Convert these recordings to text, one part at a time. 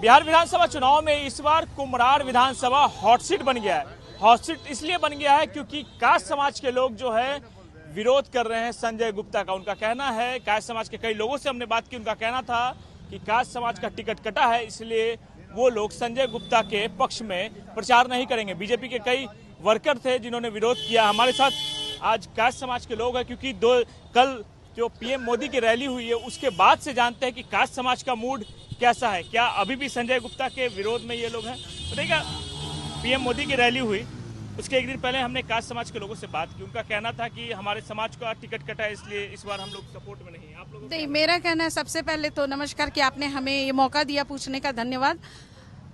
बिहार विधानसभा चुनाव में इस बार कुम्हरार विधानसभा हॉट सीट बन गया है। हॉट सीट इसलिए बन गया है क्योंकि कास्ट समाज के लोग जो है विरोध कर रहे हैं संजय गुप्ता का। उनका कहना है, कास्ट समाज के कई लोगों से हमने बात की, उनका कहना था कि कास्ट समाज का टिकट कटा है, इसलिए वो लोग संजय गुप्ता के पक्ष में प्रचार नहीं करेंगे। बीजेपी के कई वर्कर थे जिन्होंने विरोध किया। हमारे साथ आज कास्ट समाज के लोग हैं क्योंकि कल जो पीएम मोदी की रैली हुई है उसके बाद से जानते हैं कि कास्ट समाज का मूड कैसा है। क्या अभी भी संजय गुप्ता के विरोध में ये लोग हैं? बताइएगा। पीएम मोदी की रैली हुई उसके एक दिन पहले हमने कास्ट समाज के लोगों से बात की। उनका कहना था कि हमारे समाज का टिकट कटा है, इसलिए इस बार हम लोग सपोर्ट में नहीं। आप लोग? नहीं, मेरा कहना है, सबसे पहले तो नमस्कार कि आपने हमें ये मौका दिया पूछने का, धन्यवाद।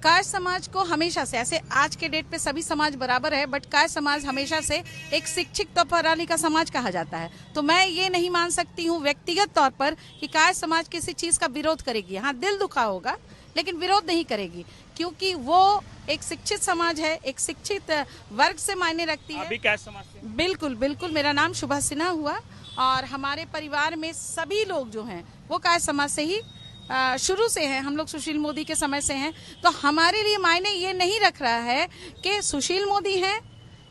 कास्ट समाज को हमेशा से, ऐसे आज के डेट पे सभी समाज बराबर है, बट कास्ट समाज हमेशा से एक शिक्षित प्रणाली का समाज कहा जाता है। तो मैं ये नहीं मान सकती हूँ व्यक्तिगत तौर पर कि कास्ट समाज किसी चीज का विरोध करेगी। हाँ, दिल दुखा होगा लेकिन विरोध नहीं करेगी, क्योंकि वो एक शिक्षित समाज है, एक शिक्षित वर्ग से मायने रखती है। अभी कास्ट समाज से? बिल्कुल बिल्कुल। मेरा नाम शुभा सिन्हा हुआ और हमारे परिवार में सभी लोग जो हैं वो कास्ट समाज से ही शुरू से हैं। हम लोग सुशील मोदी के समय से हैं, तो हमारे लिए मायने ये नहीं रख रहा है कि सुशील मोदी हैं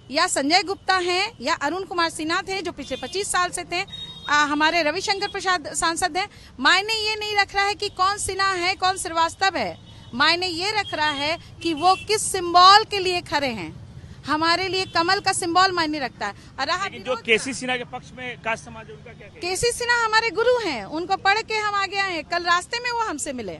या संजय गुप्ता हैं या अरुण कुमार सिन्हा थे जो पिछले 25 साल से थे, हमारे रविशंकर प्रसाद सांसद हैं। मायने ये नहीं रख रहा है कि कौन सिन्हा है कौन श्रीवास्तव है। मायने ये रख रहा है कि वो किस सिंबल के लिए खड़े हैं। हमारे लिए कमल का सिंबल मायने रखता है। और जो केसी सिन्हा के पक्ष में कास्ट समाज है, उनका क्या कहना है? केसी सिन्हा हमारे गुरु हैं, उनको पढ़ के हम आगे आए। कल रास्ते में वो हमसे मिले,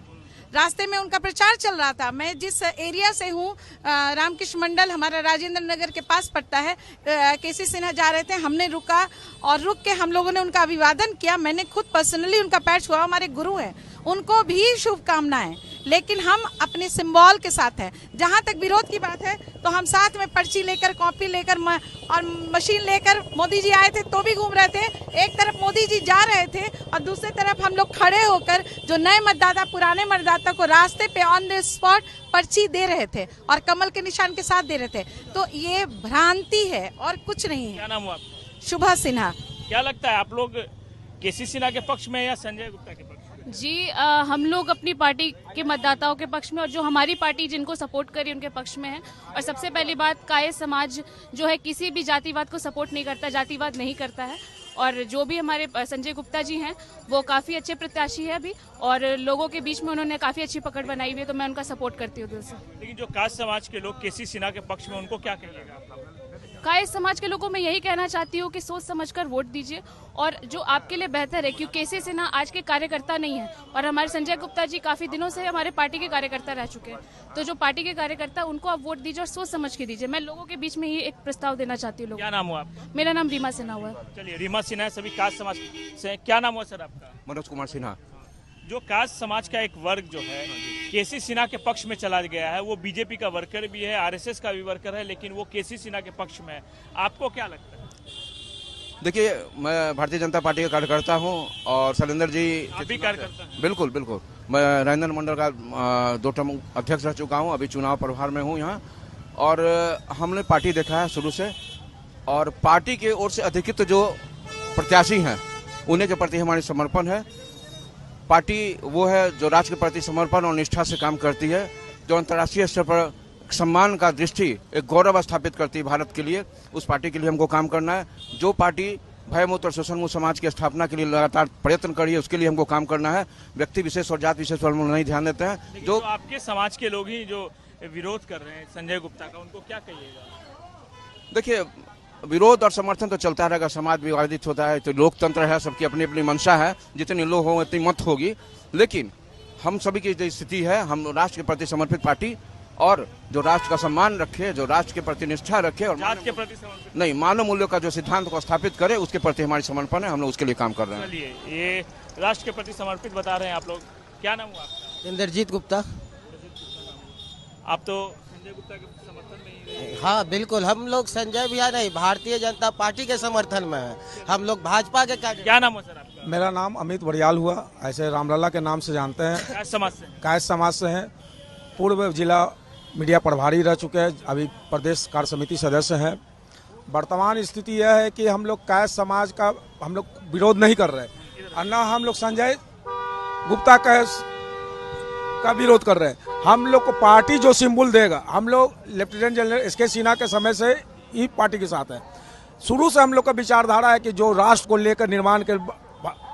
रास्ते में उनका प्रचार चल रहा था। मैं जिस एरिया से हूँ, रामकृष्ण मंडल हमारा राजेंद्र नगर के पास पड़ता है, केसी सिन्हा जा रहे थे, हमने रुका और रुक के हम लोगों ने उनका अभिवादन किया। मैंने खुद पर्सनली उनका पैर छुआ। हमारे गुरु हैं, उनको भी शुभकामनाएं, लेकिन हम अपने सिंबल के साथ हैं। जहां तक विरोध की बात है तो हम साथ में पर्ची लेकर, कॉपी लेकर और मशीन लेकर मोदी जी आए थे तो भी घूम रहे थे। एक तरफ मोदी जी जा रहे थे और दूसरी तरफ हम लोग खड़े होकर जो नए मतदाता, पुराने मतदाता को रास्ते पे ऑन द स्पॉट पर्ची दे रहे थे और कमल के निशान के साथ दे रहे थे। तो ये भ्रांति है और कुछ नहीं है। क्या नाम हुआ आपका? शुभा सिन्हा। क्या लगता है आप लोग केसी सिन्हा के पक्ष में या संजय गुप्ता के पक्ष में? जी, हम लोग अपनी पार्टी के मतदाताओं के पक्ष में और जो हमारी पार्टी जिनको सपोर्ट करी उनके पक्ष में है। और सबसे पहली बात, कास्ट समाज जो है किसी भी जातिवाद को सपोर्ट नहीं करता, जातिवाद नहीं करता है। और जो भी हमारे संजय गुप्ता जी हैं वो काफ़ी अच्छे प्रत्याशी है अभी, और लोगों के बीच में उन्होंने काफ़ी अच्छी पकड़ बनाई हुई है, तो मैं उनका सपोर्ट करती हूँ दिल से। लेकिन जो कास्ट समाज के लोग केसी सिन्हा के पक्ष में, उनको क्या कहिएगा? कास्ट समाज के लोगों को मैं यही कहना चाहती हूँ कि सोच समझकर वोट दीजिए, और जो आपके लिए बेहतर है, क्योंकि केसी सिन्हा आज के कार्यकर्ता नहीं है और हमारे संजय गुप्ता जी काफी दिनों से हमारे पार्टी के कार्यकर्ता रह चुके हैं। तो जो पार्टी के कार्यकर्ता, उनको आप वोट दीजिए और सोच समझ के दीजिए। मैं लोगों के बीच में ये एक प्रस्ताव देना चाहती हूँ। क्या नाम हुआ आपका? मेरा नाम रीमा सिन्हा हुआ है। चलिए, रीमा सिन्हा सभी कास्ट समाज से। क्या नाम हुआ सर आपका? मनोज कुमार सिन्हा। जो कास्ट समाज का एक वर्ग जो है केसी सिन्हा के पक्ष में चला गया है, वो बीजेपी का वर्कर भी है, आरएसएस का भी वर्कर है, लेकिन वो केसी सिन्हा के पक्ष में है। आपको क्या लगता है? देखिए, मैं भारतीय जनता पार्टी का कार्यकर्ता हूं और शैलेंद्र जी भी कार्यकर्ता हैं? बिल्कुल बिल्कुल। मैं राजेंद्र मंडल का 2 टर्म अध्यक्ष रह चुका हूं, अभी चुनाव प्रभार में हूं यहाँ। और हमने पार्टी देखा है शुरू से, और पार्टी की ओर से अधिकृत जो प्रत्याशी हैं उन्हीं के प्रति हमारी समर्पण है। पार्टी वो है जो राष्ट्र के प्रति समर्पण और निष्ठा से काम करती है, जो अंतर्राष्ट्रीय स्तर पर सम्मान का दृष्टि, एक गौरव स्थापित करती है भारत के लिए। उस पार्टी के लिए हमको काम करना है। जो पार्टी भयमुक्त और शोषण मुक्त समाज की स्थापना के लिए लगातार प्रयत्न करी है, उसके लिए हमको काम करना है। व्यक्ति विशेष और जाति विशेष पर हम नहीं ध्यान देते हैं। जो आपके समाज के लोग ही जो विरोध कर रहे हैं संजय गुप्ता का, उनको क्या कहिएगा? देखिए, विरोध और समर्थन तो चलता रहेगा, समाज विवादित होता है, तो लोकतंत्र है, सबकी अपनी अपनी मंशा है, जितने लोग हों उतनी मत होगी। लेकिन हम सभी की जो स्थिति है, हम राष्ट्र के प्रति समर्पित पार्टी और जो राष्ट्र का सम्मान रखे, जो राष्ट्र के प्रति निष्ठा रखे और जात के प्रति समर्पित नहीं, मानव मूल्यों का जो सिद्धांत को स्थापित करे, उसके प्रति हमारी समर्पण है। हम लोग उसके लिए काम कर रहे हैं। चलिए, ये राष्ट्र के प्रति समर्पित बता रहे हैं आप लोग। क्या नाम हुआ आपका? इंद्रजीत गुप्ता। आप तो संजय गुप्ता के समर्थन में ही रहे। हाँ बिल्कुल, हम लोग संजय भैया नहीं, भारतीय जनता पार्टी के समर्थन में है। हम लोग भाजपा के क्या नाम है सर आपका? मेरा नाम अमित बरियाल हुआ, ऐसे रामलला के नाम से जानते हैं। कास्ट समाज से? कास्ट समाज से हैं। पूर्व जिला मीडिया प्रभारी रह चुके हैं, अभी प्रदेश कार्य समिति सदस्य हैं। वर्तमान स्थिति यह है कि हम लोग कास्ट समाज का हम लोग विरोध नहीं कर रहे और न हम लोग संजय गुप्ता का विरोध कर रहे हैं। हम लोग को पार्टी जो सिंबल देगा, हम लोग लेफ्टिनेंट जनरल एस.के. सिन्हा के समय से ही पार्टी के साथ है। शुरू से हम लोग का विचारधारा है कि जो राष्ट्र को लेकर निर्माण के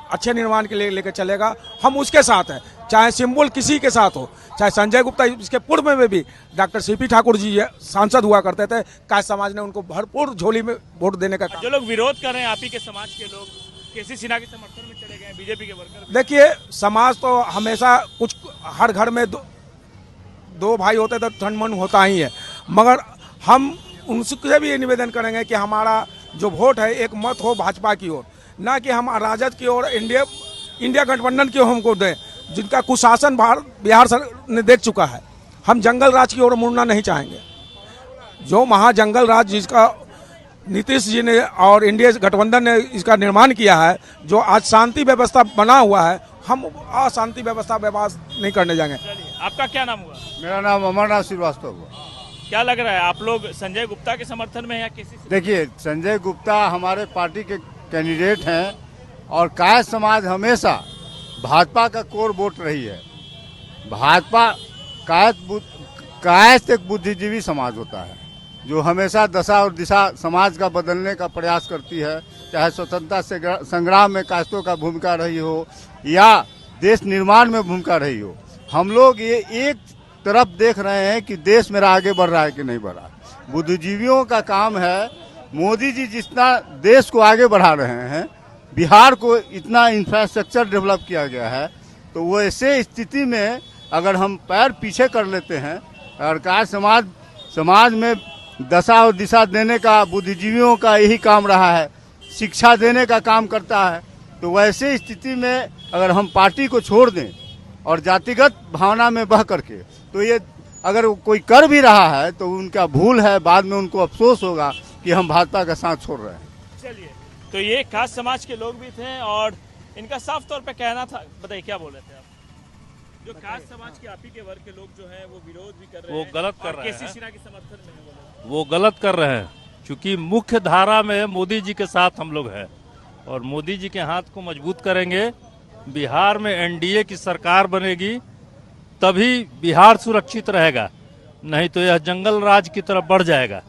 अच्छे निर्माण के लिए लेकर चलेगा, हम उसके साथ हैं, चाहे सिंबल किसी के साथ हो, चाहे संजय गुप्ता, इसके पूर्व में भी डॉक्टर सीपी ठाकुर जी सांसद हुआ करते थे, कायस्थ समाज ने उनको भरपूर झोली में वोट देने का काम। जो लोग विरोध कर रहे हैं आप ही के समाज के लोग, के.सी. सिन्हा के समर्थन में चले गए, बीजेपी के वर्कर। देखिए, समाज तो हमेशा कुछ, हर घर में दो भाई होते तो ठनमन होता ही है, मगर हम उनसे भी ये निवेदन करेंगे कि हमारा जो वोट है एक मत हो भाजपा की ओर, ना कि हम राजद की ओर, इंडिया गठबंधन की ओर हमको दें, जिनका कुशासन बिहार ने देख चुका है। हम जंगल राज की ओर मुड़ना नहीं चाहेंगे। जो महाजंगल राज जिसका नीतीश जी ने और इंडिया गठबंधन ने इसका निर्माण किया है, जो आज शांति व्यवस्था बना हुआ है, हम अशांति व्यवस्था नहीं करने जाएंगे। आपका क्या नाम हुआ? मेरा नाम अमरनाथ श्रीवास्तव हुआ। क्या लग रहा है, आप लोग संजय गुप्ता के समर्थन में या किसी से? देखिए, संजय गुप्ता हमारे पार्टी के कैंडिडेट हैं और कायस्थ समाज हमेशा भाजपा का कोर वोट रही है। भाजपा कायस्थ एक बुद्धिजीवी समाज होता है जो हमेशा दशा और दिशा समाज का बदलने का प्रयास करती है, चाहे स्वतंत्रता से संग्राम में कायस्थों का भूमिका रही हो या देश निर्माण में भूमिका रही हो। हम लोग ये एक तरफ देख रहे हैं कि देश मेरा आगे बढ़ रहा है कि नहीं बढ़ रहा। बुद्धिजीवियों का काम है, मोदी जी जितना देश को आगे बढ़ा रहे हैं, बिहार को इतना इंफ्रास्ट्रक्चर डेवलप किया गया है, तो वो ऐसे स्थिति में अगर हम पैर पीछे कर लेते हैं, अगर कायस्थ समाज में दशा और दिशा देने का बुद्धिजीवियों का यही काम रहा है, शिक्षा देने का काम करता है, तो वैसे स्थिति में अगर हम पार्टी को छोड़ दें और जातिगत भावना में बह करके, तो ये अगर कोई कर भी रहा है तो उनका भूल है, बाद में उनको अफसोस होगा कि हम भाजपा का साथ छोड़ रहे हैं। चलिए, तो ये कायस्थ समाज के लोग भी थे और इनका साफ तौर पे कहना था। बताइए क्या बोल रहे थे आप? जो कायस्थ समाज के आप ही के वर्ग के लोग जो हैं वो विरोध भी कर रहे हैं, वो गलत कर रहे हैं, के.सी. सिन्हा के समर्थन में है, वो गलत कर रहे हैं, क्योंकि मुख्य धारा में मोदी जी के साथ हम लोग हैं और मोदी जी के हाथ को मजबूत करेंगे। बिहार में एनडीए की सरकार बनेगी तभी बिहार सुरक्षित रहेगा, नहीं तो यह जंगल राज की तरफ बढ़ जाएगा,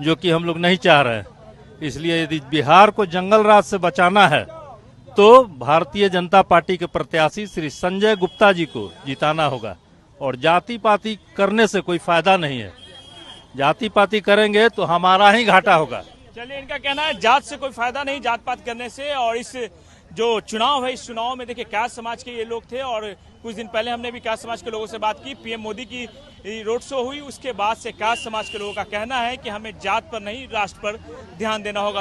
जो कि हम लोग नहीं चाह रहे हैं। इसलिए यदि बिहार को जंगल राज से बचाना है तो भारतीय जनता पार्टी के प्रत्याशी श्री संजय गुप्ता जी को जिताना होगा और जाति पाति करने से कोई फायदा नहीं है। जाति पाति करेंगे तो हमारा ही घाटा होगा। चलिए, इनका कहना है जात से कोई फायदा नहीं, जात पात करने से। और इस जो चुनाव है, इस चुनाव में देखिए कायस्थ समाज के ये लोग थे और कुछ दिन पहले हमने भी कायस्थ समाज के लोगों से बात की, पीएम मोदी की रोड शो हुई, उसके बाद से कायस्थ समाज के लोगों का कहना है कि हमें जात पर नहीं राष्ट्र पर ध्यान देना होगा।